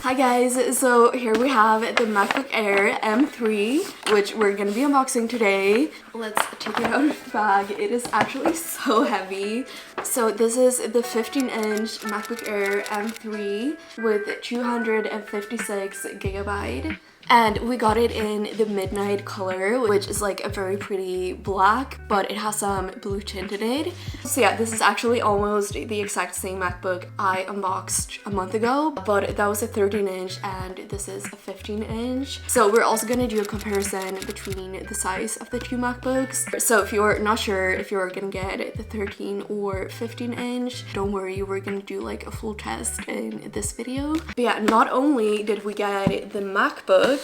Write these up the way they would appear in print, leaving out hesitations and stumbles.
Hi guys, so here we have the MacBook Air M3, which we're gonna be unboxing today. Let's take it out of the bag. It is actually so heavy. So this is the 15-inch MacBook Air M3 with 256 gigabyte. And we got it in the midnight color, which is like a very pretty black, but it has some blue tint in it. So yeah, this is actually almost the exact same MacBook I unboxed a month ago, but that was a 13-inch and this is a 15-inch. So we're also gonna do a comparison between the size of the two MacBooks. So if you're not sure if you're gonna get the 13 or 15-inch, don't worry, we're gonna do like a full test in this video. But yeah, not only did we get the MacBook,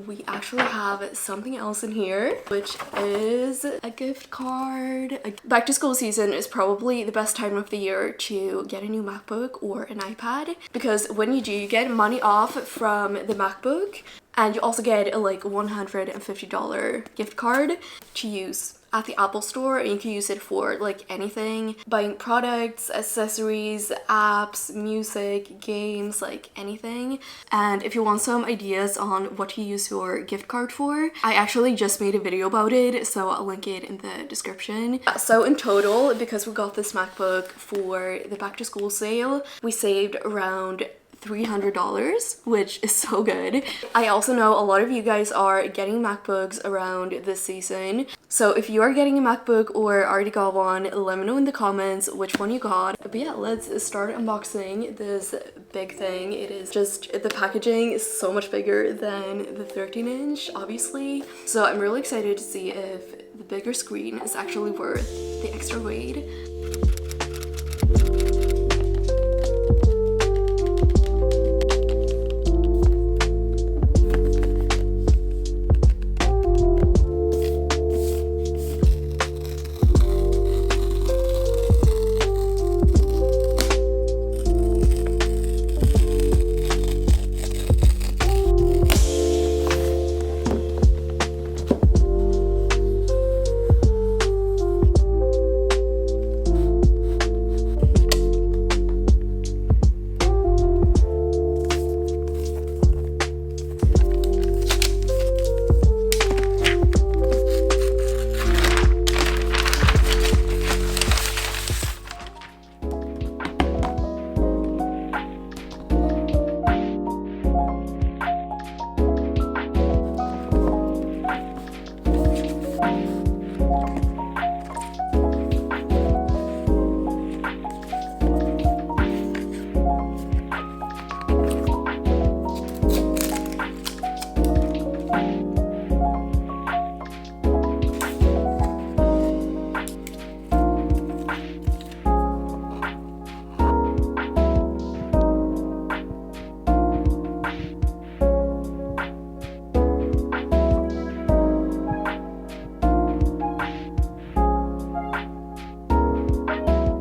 we actually have something else in here, which is a gift card. Back to school season is probably the best time of the year to get a new MacBook or an iPad, because when you do, you get money off from the MacBook and you also get a like $150 gift card to use at the Apple store, and you can use it for like anything, buying products, accessories, apps, music, games, like anything. And if you want some ideas on what to use your gift card for, I actually just made a video about it, so I'll link it in the description. So in total, because we got this MacBook for the back to school sale, we saved around $300, which is so good. I also know a lot of you guys are getting MacBooks around this season. So if you are getting a MacBook or already got one, let me know in the comments which one you got. But yeah, let's start unboxing this big thing. It is just, the packaging is so much bigger than the 13-inch, obviously. So I'm really excited to see if the bigger screen is actually worth the extra weight.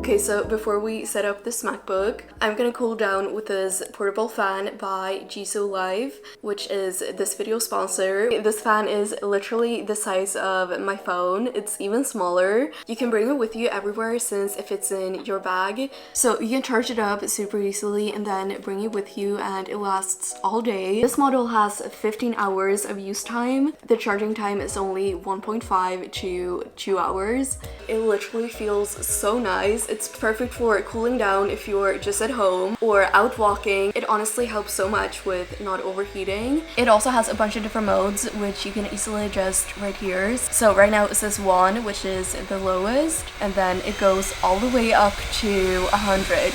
Okay, so before we set up this MacBook, I'm gonna cool down with this portable fan by Jiso Live, which is this video sponsor. This fan is literally the size of my phone. It's even smaller. You can bring it with you everywhere since it fits in your bag. So you can charge it up super easily and then bring it with you, and it lasts all day. This model has 15 hours of use time. The charging time is only 1.5 to 2 hours. It literally feels so nice. It's perfect for cooling down if you're just at home or out walking. It honestly helps so much with not overheating. It also has a bunch of different modes which you can easily adjust right here. So right now it says 1, which is the lowest, and then it goes all the way up to 100.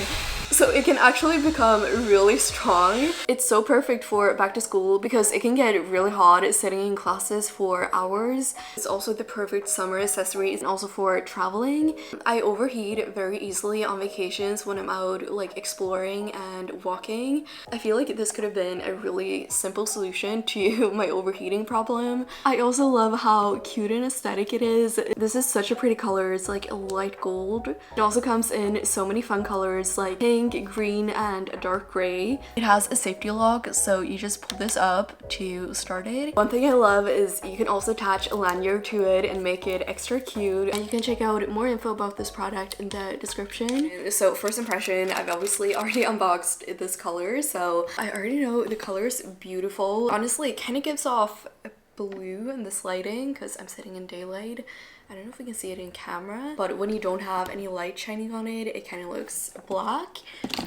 So it can actually become really strong. It's so perfect for back to school because it can get really hot sitting in classes for hours. It's also the perfect summer accessory and also for traveling. I overheat very easily on vacations when I'm out like exploring and walking. I feel like this could have been a really simple solution to my overheating problem. I also love how cute and aesthetic it is. This is such a pretty color. It's like a light gold. It also comes in so many fun colors like pink, pink, green, and a dark gray. It has a safety lock, so you just pull this up to start it. One thing I love is you can also attach a lanyard to it and make it extra cute. And you can check out more info about this product in the description. So first impression, I've obviously already unboxed this color, so I already know the color is beautiful. Honestly, it kind of gives off a blue in this lighting because I'm sitting in daylight. I don't know if we can see it in camera, but when you don't have any light shining on it, it kind of looks black.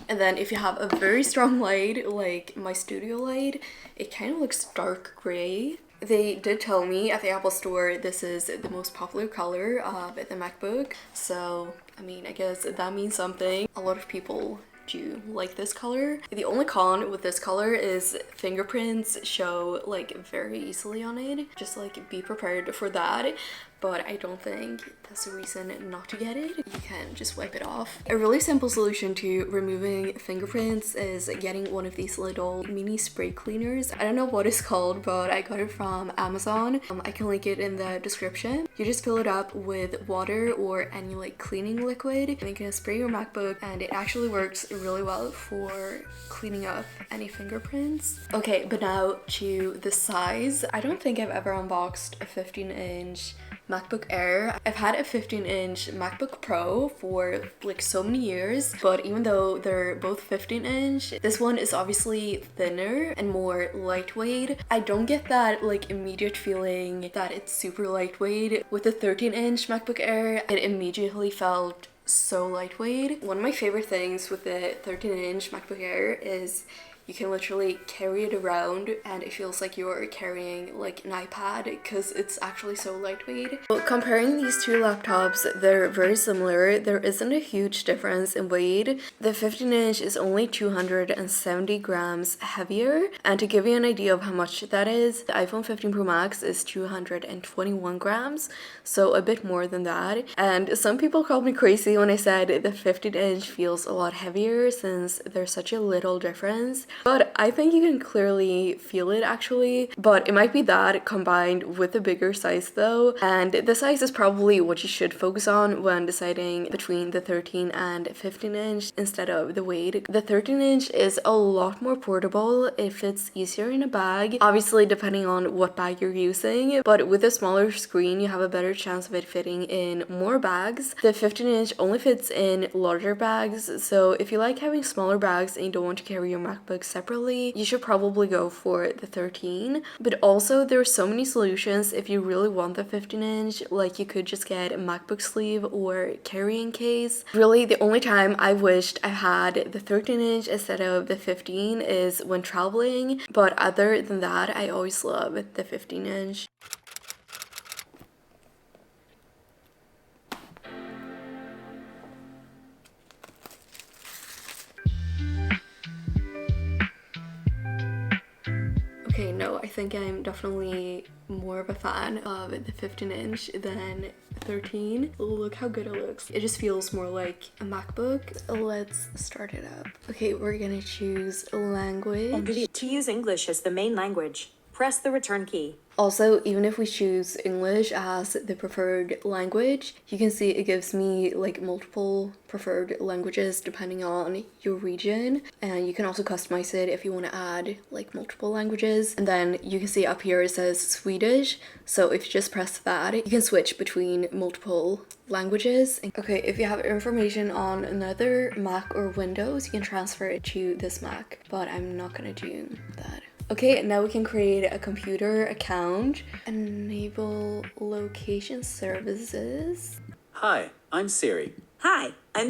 And then if you have a very strong light, like my studio light, it kind of looks dark gray. They did tell me at the Apple Store this is the most popular color of the MacBook. So, I mean, I guess that means something. A lot of people do like this color. The only con with this color is fingerprints show like very easily on it. Just like be prepared for that. But I don't think that's a reason not to get it. You can just wipe it off. A really simple solution to removing fingerprints is getting one of these little mini spray cleaners. I don't know what it's called, but I got it from Amazon. I can link it in the description. You just fill it up with water or any like cleaning liquid, and you can spray your MacBook, and it actually works really well for cleaning up any fingerprints. Okay, but now to the size. I don't think I've ever unboxed a 15-inch MacBook Air. I've had a 15-inch MacBook Pro for like so many years, but even though they're both 15-inch, this one is obviously thinner and more lightweight. I don't get that like immediate feeling that it's super lightweight. With the 13-inch MacBook Air, it immediately felt so lightweight. One of my favorite things with the 13-inch MacBook Air is you can literally carry it around and it feels like you're carrying like an iPad because it's actually so lightweight. Well, comparing these two laptops, they're very similar. There isn't a huge difference in weight. The 15-inch is only 270 grams heavier, and to give you an idea of how much that is, the iPhone 15 Pro Max is 221 grams, so a bit more than that. And some people called me crazy when I said the 15-inch feels a lot heavier since there's such a little difference. But I think you can clearly feel it actually. But it might be that combined with a bigger size though. And the size is probably what you should focus on when deciding between the 13 and 15-inch instead of the weight. The 13-inch is a lot more portable. It fits easier in a bag, obviously depending on what bag you're using. But with a smaller screen, you have a better chance of it fitting in more bags. The 15-inch only fits in larger bags. So if you like having smaller bags and you don't want to carry your MacBook separately, you should probably go for the 13. But also there are so many solutions if you really want the 15-inch. Like you could just get a MacBook sleeve or carrying case. Really the only time I wished I had the 13-inch instead of the 15 is when traveling, but other than that I always love the 15-inch. Okay, no, I think I'm definitely more of a fan of the 15-inch than 13. Look how good it looks. It just feels more like a MacBook. Let's start it up. Okay, we're gonna choose language. To use English as the main language, press the return key. Also, even if we choose English as the preferred language, you can see it gives me like multiple preferred languages depending on your region. And you can also customize it if you want to add like multiple languages. And then you can see up here it says Swedish. So if you just press that, you can switch between multiple languages. Okay, if you have information on another Mac or Windows, you can transfer it to this Mac, but I'm not gonna do that. Okay, now we can create a computer account. Enable location services. Hi, I'm Siri. Hi, I'm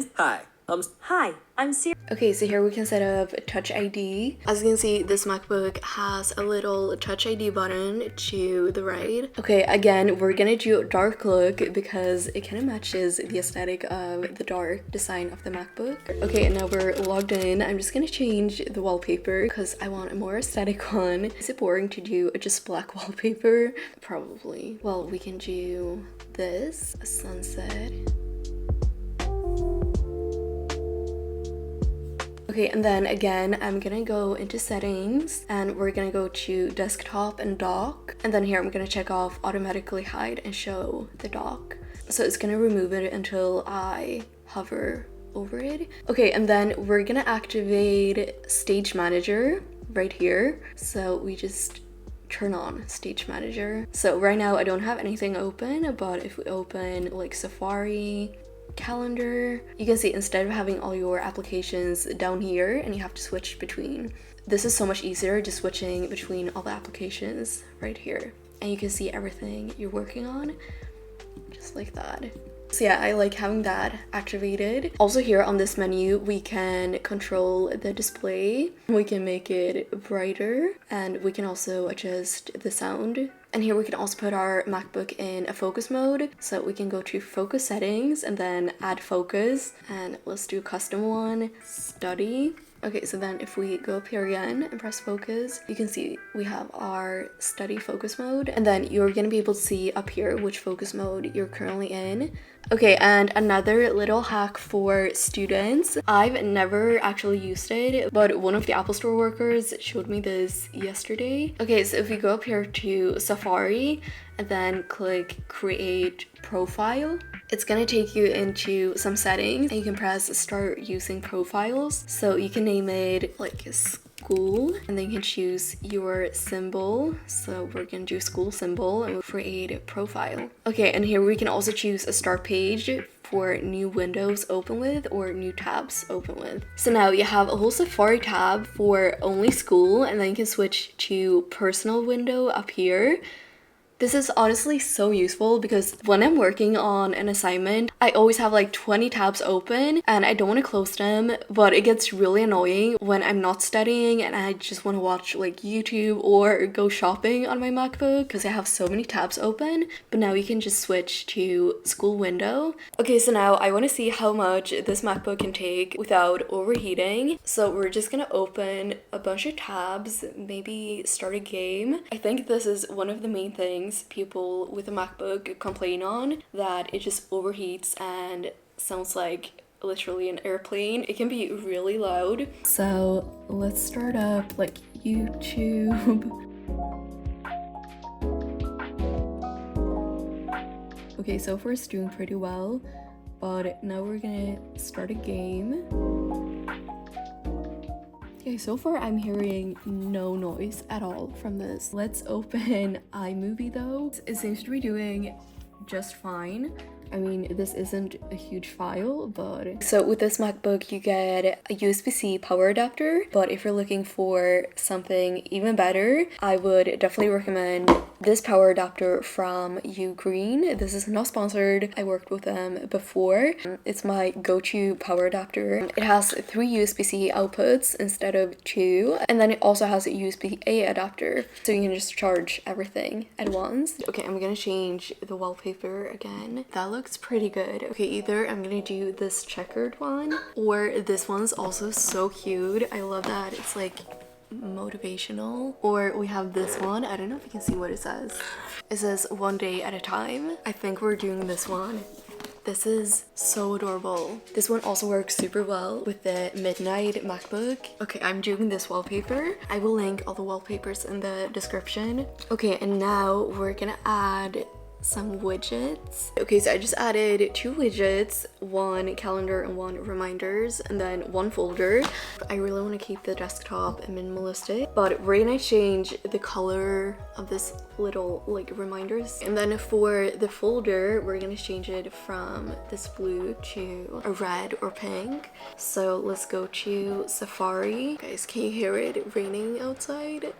Siri. Okay, so here we can set up Touch ID. As you can see, this MacBook has a little Touch ID button to the right. Okay, again, we're gonna do a dark look because it kind of matches the aesthetic of the dark design of the MacBook. Okay, now we're logged in. I'm just gonna change the wallpaper because I want a more aesthetic one. Is it boring to do just black wallpaper? Probably. Well, we can do this, a sunset. Okay, and then again, I'm gonna go into settings and we're gonna go to desktop and dock. And then here I'm gonna check off automatically hide and show the dock. So it's gonna remove it until I hover over it. Okay, and then we're gonna activate Stage Manager right here. So we just turn on Stage Manager. So right now I don't have anything open, but if we open like Safari, calendar, you can see instead of having all your applications down here and you have to switch between, this is so much easier just switching between all the applications right here. And you can see everything you're working on just like that. So yeah, I like having that activated. Also here on this menu, we can control the display. We can make it brighter and we can also adjust the sound. And here we can also put our MacBook in a focus mode. So we can go to focus settings and then add focus. And let's do custom one, study. Okay, so then if we go up here again and press focus, you can see we have our study focus mode, and then you're gonna be able to see up here which focus mode you're currently in. Okay, and another little hack for students. I've never actually used it, but one of the Apple Store workers showed me this yesterday. Okay, so if we go up here to Safari and then click create profile, it's gonna take you into some settings and you can press start using profiles. So you can name it like school and then you can choose your symbol. So we're gonna do school symbol and we'll create a profile. Okay, and here we can also choose a start page for new windows open with or new tabs open with. So now you have a whole Safari tab for only school and then you can switch to personal window up here. This is honestly so useful because when I'm working on an assignment, I always have like 20 tabs open and I don't want to close them, but it gets really annoying when I'm not studying and I just want to watch like YouTube or go shopping on my MacBook because I have so many tabs open. But now you can just switch to school window. Okay, so now I want to see how much this MacBook can take without overheating. So we're just gonna open a bunch of tabs, maybe start a game. I think this is one of the main things people with a MacBook complain on, that it just overheats and sounds like literally an airplane. It can be really loud. So let's start up like YouTube. Okay, so far it's doing pretty well, but now we're gonna start a game. Okay, so far I'm hearing no noise at all from this. Let's open iMovie though. It seems to be doing just fine. I mean, this isn't a huge file, but... So with this MacBook, you get a USB-C power adapter, but if you're looking for something even better, I would definitely recommend this power adapter from Ugreen. This is not sponsored. I worked with them before. It's my go-to power adapter. It has 3 USB-C outputs instead of 2, and then it also has a USB-A adapter, so you can just charge everything at once. Okay, I'm gonna change the wallpaper again. That looks pretty good. Okay, either I'm gonna do this checkered one or this one's also so cute. I love that it's like motivational. Or we have this one. I don't know if you can see what it says. It says one day at a time. I think we're doing this one. This is so adorable. This one also works super well with the Midnight MacBook. Okay, I'm doing this wallpaper. I will link all the wallpapers in the description. Okay, and now we're gonna add some widgets. Okay, so I just added 2 widgets, one calendar and one reminders, and then one folder. I really want to keep the desktop minimalistic, but we're gonna change the color of this little like reminders. And then for the folder, we're gonna change it from this blue to a red or pink. So let's go to Safari. Guys, can you hear it raining outside?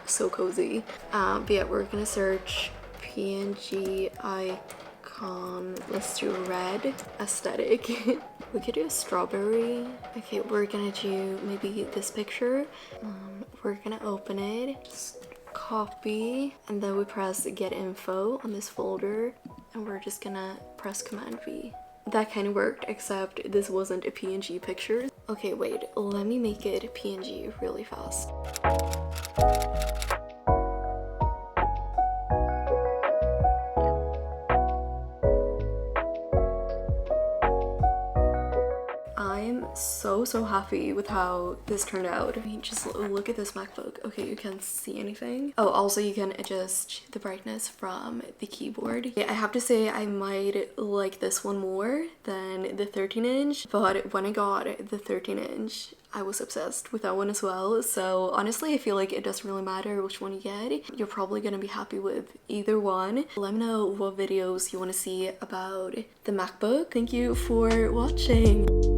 So cozy. But yeah, we're gonna search PNG icon. Let's do red aesthetic. We could do a strawberry. Okay, we're gonna do maybe this picture. We're gonna open it, just copy, and then we press get info on this folder, and we're just gonna press Command V. That kind of worked, except this wasn't a PNG picture. Okay, wait, let me make it PNG really fast. I'm so happy with how this turned out. I mean, just look at this MacBook. Okay, you can't see anything. Oh, also you can adjust the brightness from the keyboard. Yeah, I have to say I might like this one more than the 13-inch, but when I got the 13-inch, I was obsessed with that one as well. So honestly, I feel like it doesn't really matter which one you get. You're probably gonna be happy with either one. Let me know what videos you want to see about the MacBook. Thank you for watching.